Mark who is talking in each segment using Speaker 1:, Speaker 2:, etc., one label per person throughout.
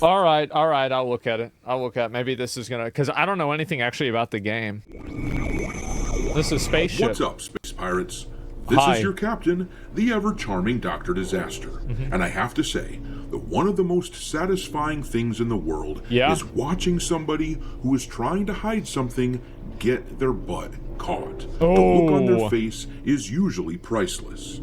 Speaker 1: All right, I'll look at it. Maybe this is gonna, because I don't know anything actually about the game. This is Spaceship.
Speaker 2: What's up, space pirates? This
Speaker 1: Hi.
Speaker 2: is your captain, the ever-charming Dr. Disaster. And I have to say that one of the most satisfying things in the world is watching somebody who is trying to hide something get their butt caught. The look on their face is usually priceless.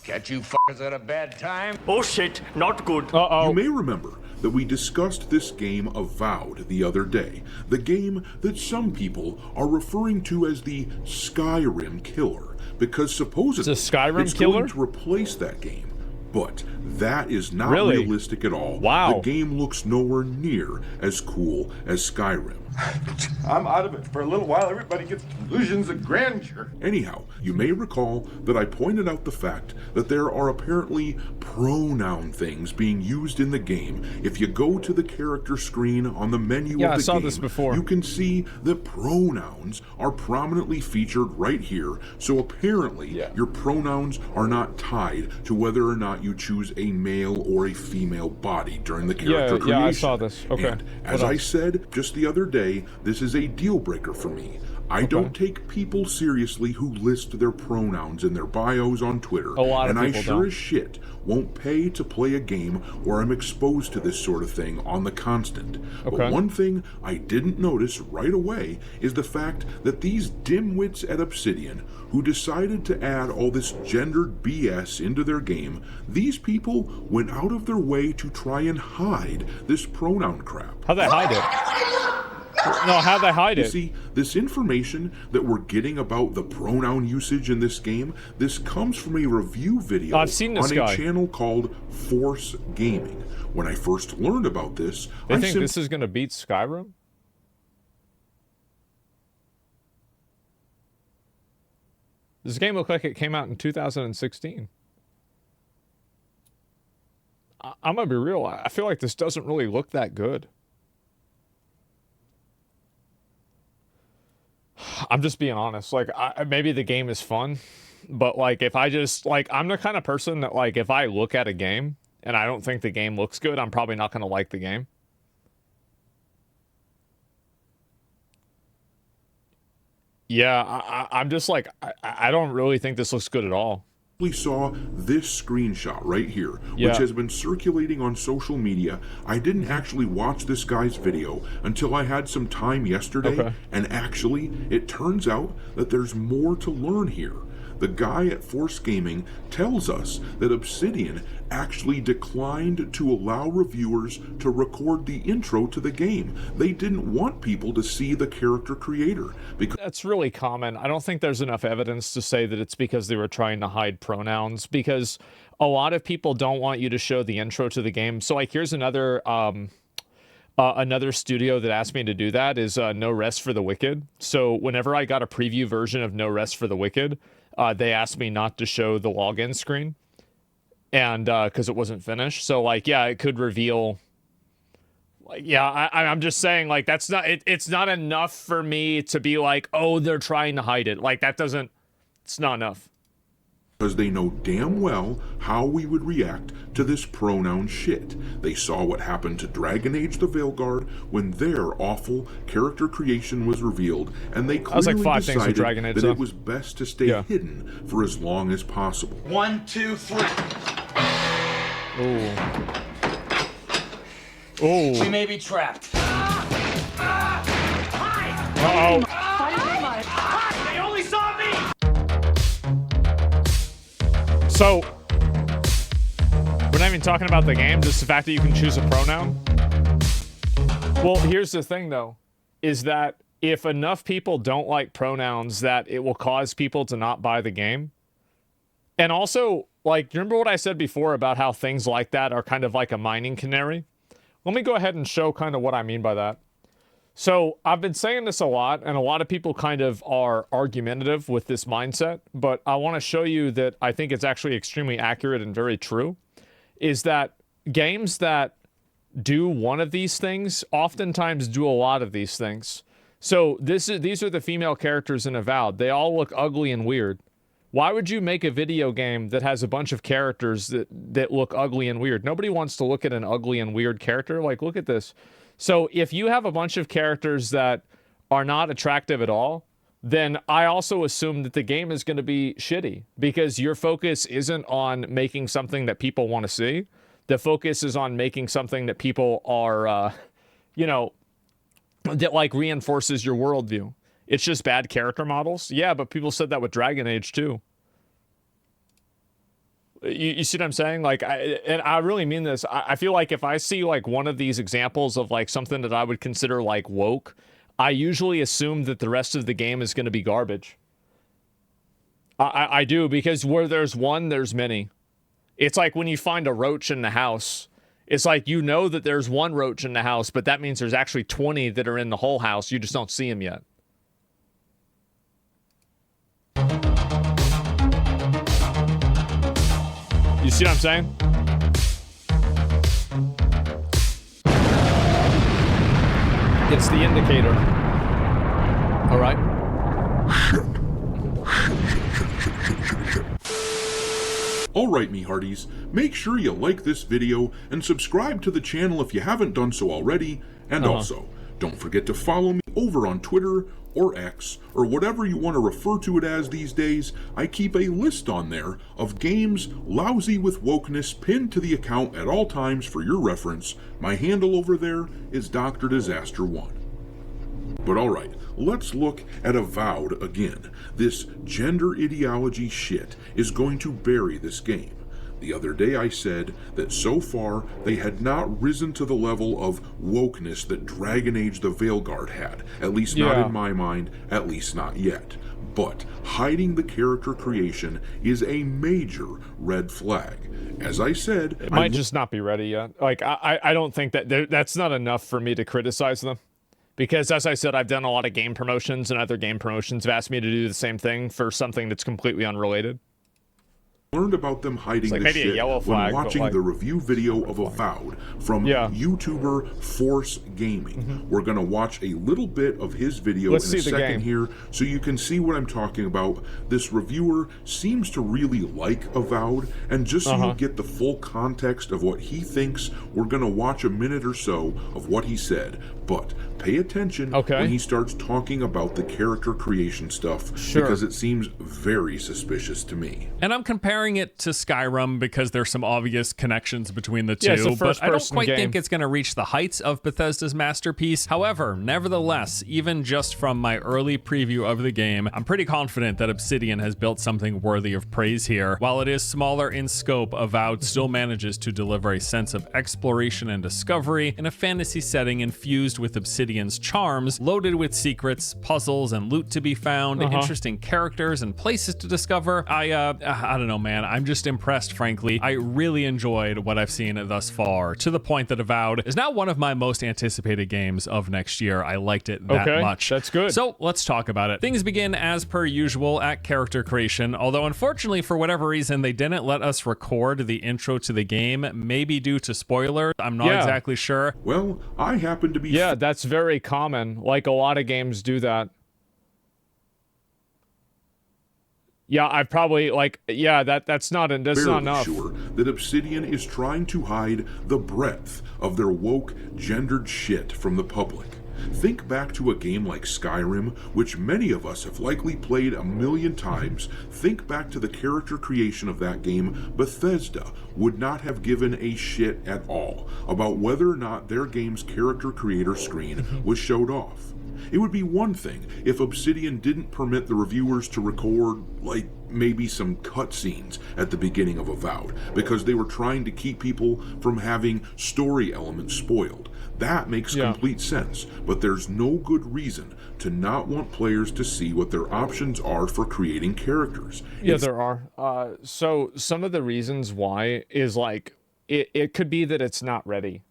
Speaker 3: Catch you f***ers at a bad time?
Speaker 4: Oh shit, not good.
Speaker 2: You may remember that we discussed this game Avowed the other day, the game that some people are referring to as the Skyrim killer, because supposedly it's going to replace that game. But that is not realistic at all.
Speaker 1: Wow.
Speaker 2: The game looks nowhere near as cool as Skyrim.
Speaker 5: I'm out of it for a little while. Everybody gets illusions of grandeur.
Speaker 2: Anyhow, you may recall that I pointed out the fact that there are apparently pronoun things being used in the game. If you go to the character screen on the menu of the
Speaker 1: I saw
Speaker 2: game,
Speaker 1: this before.
Speaker 2: You can see that pronouns are prominently featured right here. So apparently, your pronouns are not tied to whether or not you choose a male or a female body during the character creation.
Speaker 1: Yeah, I saw this. Okay.
Speaker 2: And as I said just the other day, this is a deal breaker for me. I don't take people seriously who list their pronouns in their bios on Twitter. And I sure as shit won't pay to play a game where I'm exposed to this sort of thing on the constant. But one thing I didn't notice right away is the fact that these dimwits at Obsidian who decided to add all this gendered BS into their game, these people went out of their way to try and hide this pronoun crap.
Speaker 1: How'd they hide it? No, how'd they hide it?
Speaker 2: You see, this information that we're getting about the pronoun usage in this game, this comes from a review video
Speaker 1: I've seen this
Speaker 2: on a channel called Force Gaming. When I first learned about this,
Speaker 1: I think this is going to beat Skyrim? This game looked like it came out in 2016. I'm going to be real. I feel like this doesn't really look that good. I'm just being honest. Like, maybe the game is fun, but like, if I just like, I'm the kind of person that like, if I look at a game and I don't think the game looks good, I'm probably not going to like the game. Yeah, I'm just like, I don't really think this looks good at all.
Speaker 2: We saw this screenshot right here, which has been circulating on social media. I didn't actually watch this guy's video until I had some time yesterday, and actually, it turns out that there's more to learn here. The guy at Force Gaming tells us that Obsidian actually declined to allow reviewers to record the intro to the game. They didn't want people to see the character creator. Because
Speaker 1: that's really common. I don't think there's enough evidence to say that it's because they were trying to hide pronouns, because a lot of people don't want you to show the intro to the game. So like, here's another studio that asked me to do that is No Rest for the Wicked. So whenever I got a preview version of No Rest for the Wicked, they asked me not to show the login screen, and because it wasn't finished. So like, yeah, it could reveal. Like, yeah, I'm just saying, like, that's not. It's not enough for me to be like, oh, they're trying to hide it. Like, that doesn't. It's not enough.
Speaker 2: Because they know damn well how we would react to this pronoun shit. They saw what happened to Dragon Age the Veilguard when their awful character creation was revealed, and they clearly decided that it was best to stay hidden for as long as possible.
Speaker 4: 1, 2, 3.
Speaker 1: Oh. Oh.
Speaker 4: We may be trapped.
Speaker 1: Uh-oh.
Speaker 4: They only saw me!
Speaker 1: So, we're not even talking about the game, just the fact that you can choose a pronoun. Well, here's the thing, though, is that if enough people don't like pronouns, that it will cause people to not buy the game. And also, like, remember what I said before about how things like that are kind of like a mining canary? Let me go ahead and show kind of what I mean by that. So I've been saying this a lot, and a lot of people kind of are argumentative with this mindset, but I want to show you that I think it's actually extremely accurate and very true, is that games that do one of these things oftentimes do a lot of these things. So these are the female characters in Avowed. They all look ugly and weird, Why would you make a video game that has a bunch of characters that look ugly and weird? Nobody wants to look at an ugly and weird character. Like, look at this. So if you have a bunch of characters that are not attractive at all, then I also assume that the game is going to be shitty because your focus isn't on making something that people want to see. The focus is on making something that people are, that like reinforces your worldview. It's just bad character models. Yeah, but people said that with Dragon Age too. You see what I'm saying? Like, I really mean this. I feel like if I see like one of these examples of like something that I would consider like woke, I usually assume that the rest of the game is going to be garbage. I do, because where there's one, there's many. It's like when you find a roach in the house. It's like you know that there's one roach in the house, but that means there's actually 20 that are in the whole house. You just don't see them yet. You see what I'm saying? It's the indicator. All right.
Speaker 2: All right, me hearties, make sure you like this video and subscribe to the channel if you haven't done so already, and also, don't forget to follow me over on Twitter or X, or whatever you want to refer to it as these days. I keep a list on there of games lousy with wokeness pinned to the account at all times for your reference. My handle over there is Dr. Disaster 1. But alright, let's look at Avowed again. This gender ideology shit is going to bury this game. The other day I said that so far they had not risen to the level of wokeness that Dragon Age the Veilguard had. At least not in my mind, at least not yet. But hiding the character creation is a major red flag. As I said,
Speaker 1: it might just not be ready yet. Like, I don't think that that's not enough for me to criticize them. Because, as I said, I've done a lot of game promotions, and other game promotions have asked me to do the same thing for something that's completely unrelated.
Speaker 2: Learned about them hiding this shit when watching the review video of Avowed from YouTuber Force Gaming. We're going to watch a little bit of his video in a second here so you can see what I'm talking about. This reviewer seems to really like Avowed, and just so you get the full context of what he thinks, we're going to watch a minute or so of what he said. But pay attention when he starts talking about the character creation stuff, because it seems very suspicious to me.
Speaker 6: And I'm comparing it to Skyrim because there's some obvious connections between the two, but I don't quite think it's going to reach the heights of Bethesda's masterpiece. However, nevertheless, even just from my early preview of the game, I'm pretty confident that Obsidian has built something worthy of praise here. While it is smaller in scope, Avowed still manages to deliver a sense of exploration and discovery in a fantasy setting infused with Obsidian's charms, loaded with secrets, puzzles, and loot to be found, interesting characters and places to discover. I don't know, man. I'm just impressed, frankly. I really enjoyed what I've seen thus far, to the point that Avowed is now one of my most anticipated games of next year. I liked it that much.
Speaker 1: That's good.
Speaker 6: So let's talk about it. Things begin as per usual at character creation, although unfortunately for whatever reason they didn't let us record the intro to the game, maybe due to spoilers. I'm not exactly sure.
Speaker 2: Well, I happen to be...
Speaker 1: Yeah, that's very common. Like, a lot of games do that. Yeah, I probably, like, that's not enough.
Speaker 2: Sure that Obsidian is trying to hide the breadth of their woke, gendered shit from the public. Think back to a game like Skyrim, which many of us have likely played a million times. Think back to the character creation of that game. Bethesda would not have given a shit at all about whether or not their game's character creator screen was showed off. It would be one thing if Obsidian didn't permit the reviewers to record, like, maybe some cutscenes at the beginning of Avowed, because they were trying to keep people from having story elements spoiled. That makes complete sense, but there's no good reason to not want players to see what their options are for creating characters.
Speaker 1: Yeah, there are. So some of the reasons why is, like, it could be that it's not ready.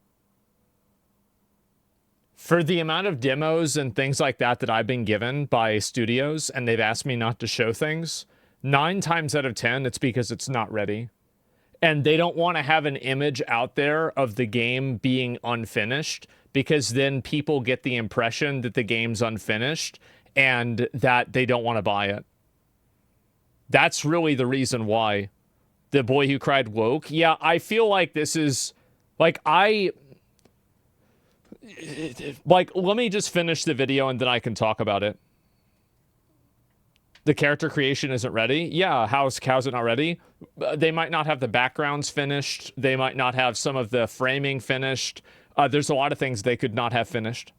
Speaker 1: For the amount of demos and things like that that I've been given by studios, and they've asked me not to show things, 9 times out of 10, it's because it's not ready. And they don't want to have an image out there of the game being unfinished, because then people get the impression that the game's unfinished and that they don't want to buy it. That's really the reason why. The Boy Who Cried woke. Yeah, I feel like this is like let me just finish the video and then I can talk about it. The character creation isn't ready. Yeah, how's it not ready? They might not have the backgrounds finished. They might not have some of the framing finished. There's a lot of things they could not have finished.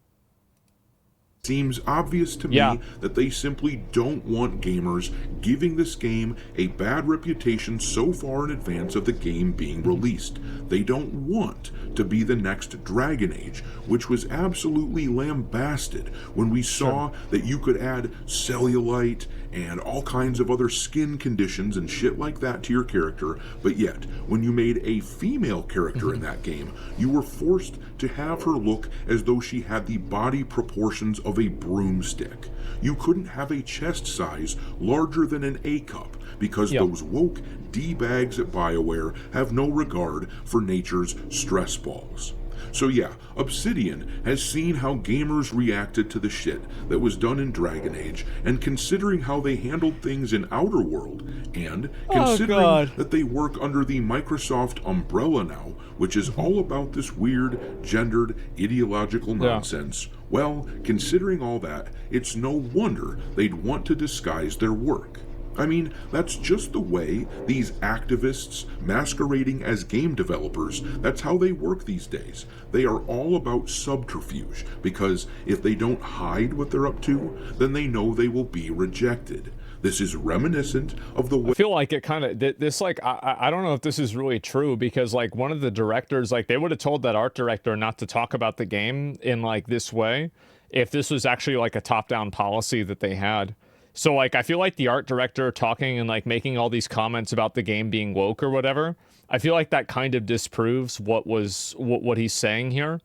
Speaker 2: Seems obvious to me that they simply don't want gamers giving this game a bad reputation so far in advance of the game being released. They don't want to be the next Dragon Age, which was absolutely lambasted when we saw that you could add cellulite and all kinds of other skin conditions and shit like that to your character, but yet, when you made a female character in that game, you were forced to have her look as though she had the body proportions of a broomstick. You couldn't have a chest size larger than an A cup, because those woke D-bags at BioWare have no regard for nature's stress balls. So yeah, Obsidian has seen how gamers reacted to the shit that was done in Dragon Age, and considering how they handled things in Outer World, and considering that they work under the Microsoft umbrella now, which is all about this weird, gendered, ideological nonsense, well, considering all that, it's no wonder they'd want to disguise their work. I mean, that's just the way these activists masquerading as game developers, that's how they work these days. They are all about subterfuge, because if they don't hide what they're up to, then they know they will be rejected. This is reminiscent of the way...
Speaker 1: I feel like it kind of... This, like, I don't know if this is really true, because, like, one of the directors, like, they would have told that art director not to talk about the game in, like, this way, if this was actually, like, a top-down policy that they had. So, like, I feel like the art director talking and, like, making all these comments about the game being woke or whatever, I feel like that kind of disproves what he's saying here.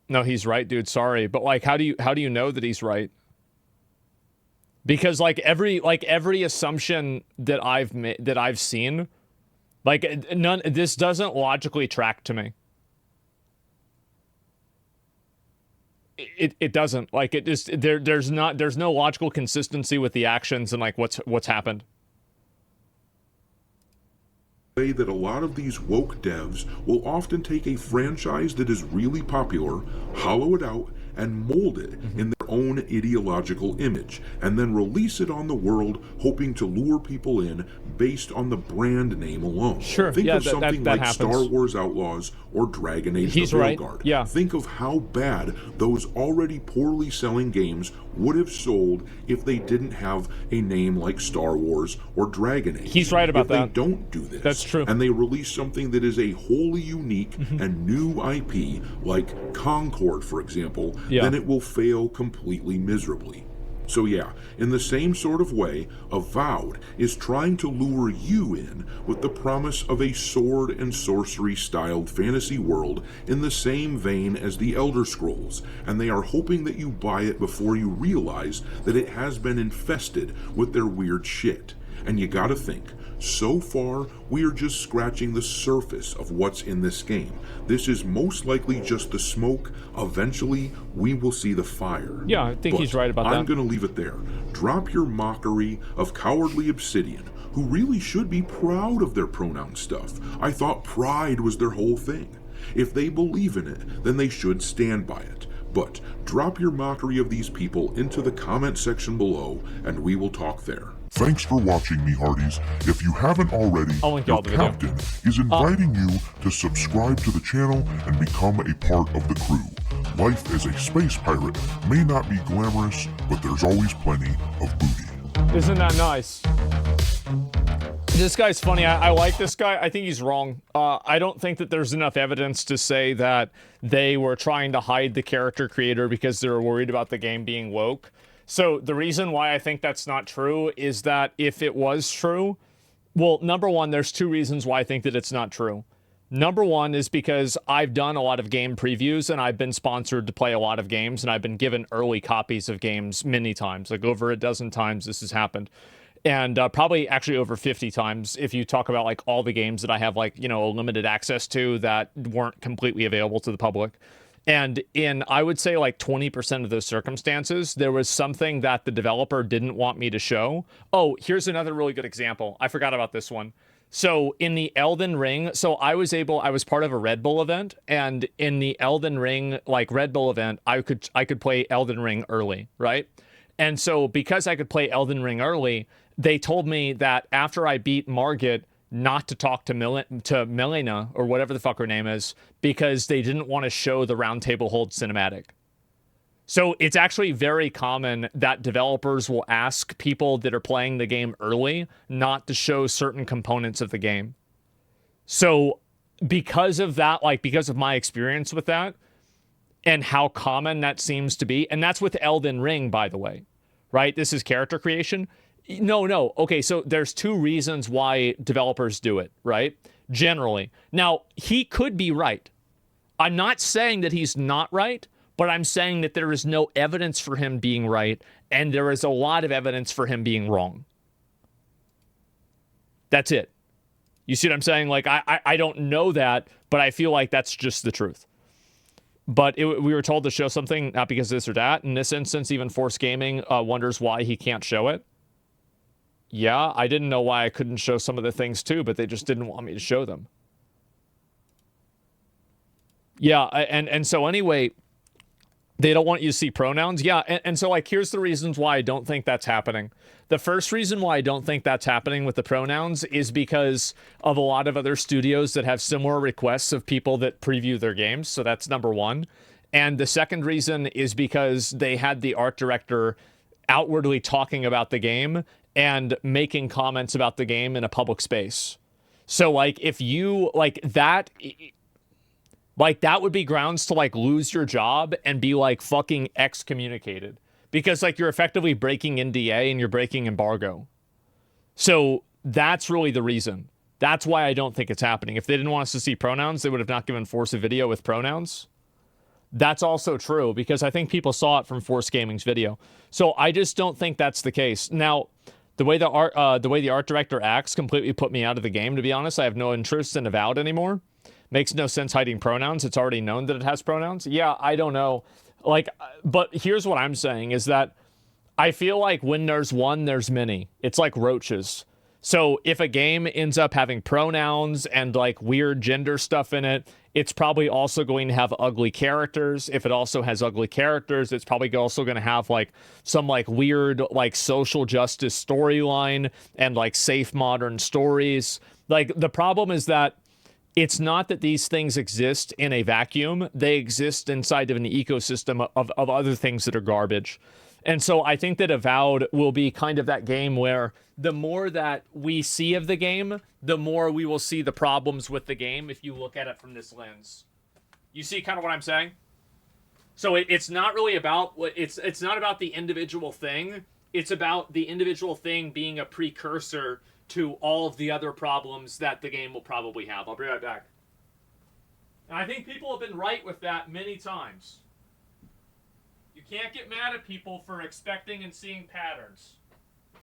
Speaker 1: No, he's right, dude. Sorry. But, like, how do you know that he's right? Because, like, every assumption that I've seen, like, this doesn't logically track to me. It doesn't, like, it just there's no logical consistency with the actions and, like, what's happened.
Speaker 2: Way that a lot of these woke devs will often take a franchise that is really popular, hollow it out, and mold it in their own ideological image, and then release it on the world, hoping to lure people in based on the brand name alone.
Speaker 1: Sure,
Speaker 2: Think
Speaker 1: yeah,
Speaker 2: of something
Speaker 1: that
Speaker 2: like
Speaker 1: happens.
Speaker 2: Star Wars Outlaws or Dragon Age:
Speaker 1: He's
Speaker 2: The
Speaker 1: right.
Speaker 2: Veilguard.
Speaker 1: Yeah.
Speaker 2: Think of how bad those already poorly selling games would have sold if they didn't have a name like Star Wars or Dragon Age.
Speaker 1: He's right about that.
Speaker 2: If they don't do this,
Speaker 1: that's true,
Speaker 2: and they release something that is a wholly unique and new IP, like Concord, for example, then it will fail completely miserably. So yeah, in the same sort of way, Avowed is trying to lure you in with the promise of a sword and sorcery styled fantasy world in the same vein as the Elder Scrolls, and they are hoping that you buy it before you realize that it has been infested with their weird shit. And you gotta think, so far, we are just scratching the surface of what's in this game. This is most likely just the smoke. Eventually, we will see the fire.
Speaker 1: Yeah, I think he's right about that.
Speaker 2: I'm gonna leave it there. Drop your mockery of cowardly Obsidian, who really should be proud of their pronoun stuff. I thought pride was their whole thing. If they believe in it, then they should stand by it. But drop your mockery of these people into the comment section below, and we will talk there.
Speaker 7: Thanks for watching, me hearties. If you haven't already, your captain is inviting you to subscribe to the channel and become a part of the crew. Life as a space pirate may not be glamorous, but there's always plenty of booty.
Speaker 1: Isn't that nice? This guy's funny. I like this guy. I think he's wrong. I don't think that there's enough evidence to say that they were trying to hide the character creator because they were worried about the game being woke. So the reason why I think that's not true is that if it was true, well, number one, there's two reasons why I think that it's not true. Number one is because I've done a lot of game previews and I've been sponsored to play a lot of games and I've been given early copies of games many times, like over a dozen times this has happened. And probably actually over 50 times if you talk about, like, all the games that I have, like, you know, limited access to that weren't completely available to the public. And in, I would say, like 20% of those circumstances, there was something that the developer didn't want me to show. Oh, here's another really good example. I forgot about this one. So in the Elden Ring, so I was part of a Red Bull event, and in the Elden Ring, like Red Bull event, I could play Elden Ring early, right? And so because I could play Elden Ring early, they told me that after I beat Margit, not to talk to Milena, or whatever the fuck her name is, because they didn't want to show the Round Table Hold cinematic. So it's actually very common that developers will ask people that are playing the game early not to show certain components of the game. So because of that, like because of my experience with that and how common that seems to be, and that's with Elden Ring, by the way, right? This is character creation. No. Okay, so there's two reasons why developers do it, right? Generally. Now, he could be right. I'm not saying that he's not right, but I'm saying that there is no evidence for him being right, and there is a lot of evidence for him being wrong. That's it. You see what I'm saying? Like, I don't know that, but I feel like that's just the truth. But we were told to show something, not because of this or that. In this instance, even Force Gaming wonders why he can't show it. Yeah, I didn't know why I couldn't show some of the things too, but they just didn't want me to show them. Yeah, and so anyway, they don't want you to see pronouns. Yeah, and so like here's the reasons why I don't think that's happening. The first reason why I don't think that's happening with the pronouns is because of a lot of other studios that have similar requests of people that preview their games. So that's number one. And the second reason is because they had the art director outwardly talking about the game and making comments about the game in a public space. So like if you like that would be grounds to like lose your job and be like fucking excommunicated, because like you're effectively breaking NDA and you're breaking embargo. So that's really the reason. That's why I don't think it's happening. If they didn't want us to see pronouns, they would have not given Force a video with pronouns. That's also true, because I think people saw it from Force Gaming's video. So I just don't think that's the case. Now, the way the art director acts completely put me out of the game, to be honest. I have no interest in Avowed anymore. Makes no sense hiding pronouns. It's already known that it has pronouns. Yeah, I don't know. Like, but here's what I'm saying is that I feel like when there's one, there's many. It's like roaches. So if a game ends up having pronouns and like weird gender stuff in it, it's probably also going to have ugly characters. If it also has ugly characters, it's probably also going to have like some like weird like social justice storyline and like safe modern stories. Like the problem is that it's not that these things exist in a vacuum. They exist inside of an ecosystem of other things that are garbage. And so I think that Avowed will be kind of that game where the more that we see of the game, the more we will see the problems with the game if you look at it from this lens. You see kind of what I'm saying? So it's not really about it's not about the individual thing. It's about the individual thing being a precursor to all of the other problems that the game will probably have. I'll be right back. And I think people have been right with that many times. You can't get mad at people for expecting and seeing patterns.